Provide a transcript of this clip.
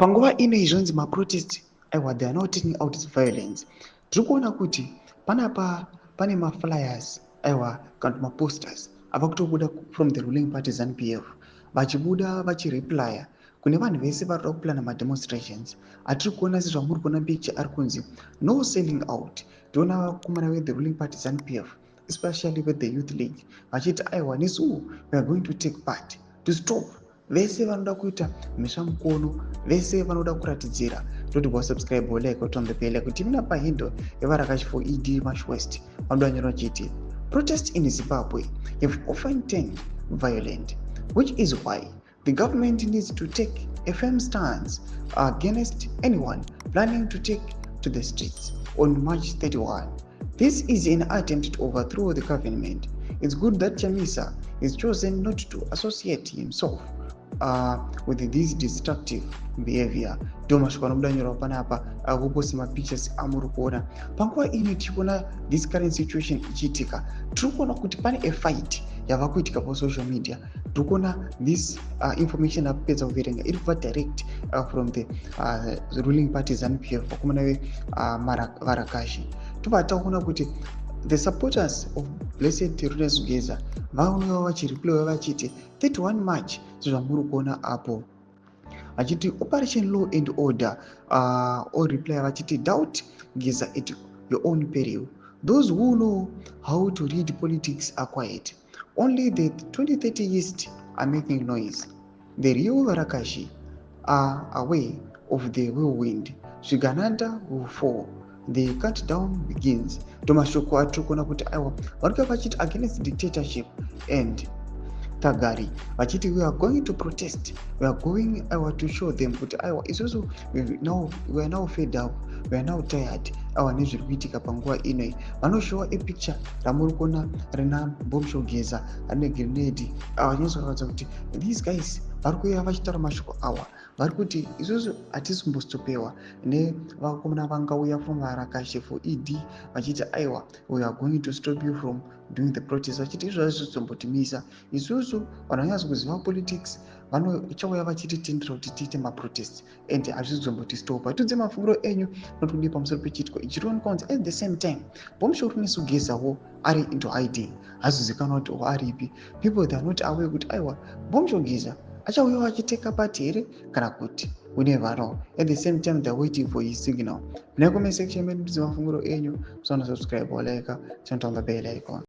Panguva ino izvonzi maprotest aiwa they are not turning out its violence. Tiri kuona kuti panapa pane maflyers aiwa kana maposters ava kutobuda from the ruling party ZANU-PF vachibuda vachireplya kune vanhu vese vari kuda kuplana mademonstrations. Atiri kuona sezvamuri kuona picture ari kunzi no selling out. Tiona vakomana ve the ruling party ZANU-PF especially with the youth league vachiti aiwa nesu we are going to take part to stop vese vanoda kuita mhesva mukono, vese vanoda kuratidzira toti wasubscribe like on the bell kuti mina pahindo yevarakashi for ED March West vanoda nyora chiti protest in Zimbabwe have often turned violent, which is why the government needs to take a firm stance against anyone planning to take to the streets on March 31. This is an attempt to overthrow the government. It's good that CHAMISA is chosen not to associate himself with this destructive behavior. Domashwa nomudanyoro panapa kuposti mapictures amuri kuona panguva ino tichiona this current situation ichiitika. Tiri kuona kuti pane a fight yava kuitika pa social media. Tiri kuona this information apedza kuverenga iri kubva direct from the ruling party ZANU-PF vakomana varakashi. Tobva takuona kuti the supporters of Blessed Terrorist Geza vaunova vachireply vachiti 31 March zvamuri kuona apo vachiti operation law and order or reply vachiti doubt Geza at your own peril. Those who know how to read politics are quiet. Only the 2030ists are making noise. The real Varakashi are aware of the whirlwind. Swigananda will fall. The countdown begins. Tomashoko atrukona kuti aiwa varikuva vachiti against dictatorship and Tagari vachiti we are going to protest, we are going to show them kuti aiwa isusu we are now fed up, we are now tired aiwa nezviri kuitika panguva inoi. Vanoshowa a picture ramuri kuona rina bombshell Geza ane grenade vachinyatsokuvadza kuti these guys vari kuuya vachitaura mashoko awa vari kuti isusu hatisi kumbostopewa nevakomana vangauya from varakashi for ED vachiti aiwa we are going to stop you from doing the protest vachiti izvo hazvizombotimisa isusu vanhu vanyatsa kuziva politics vanochauya vachititendera kuti tiite maprotest and hazvizombotistopa. Tudze mafungiro enyu notudi pamusoro pechiitiko ichi tioneka kunzi at the same time bombshell rinesugezawo ari into hiding hazizikanwa kuti aripi. People they are not aware kuti aiwa bombshell Geza achauya achiteka pati here kana kuti we never know. At the same time they're waiting for his signal. Muna comment section medu tudze mafungiro enyu, musana subscribe or like, turn on the bell icon.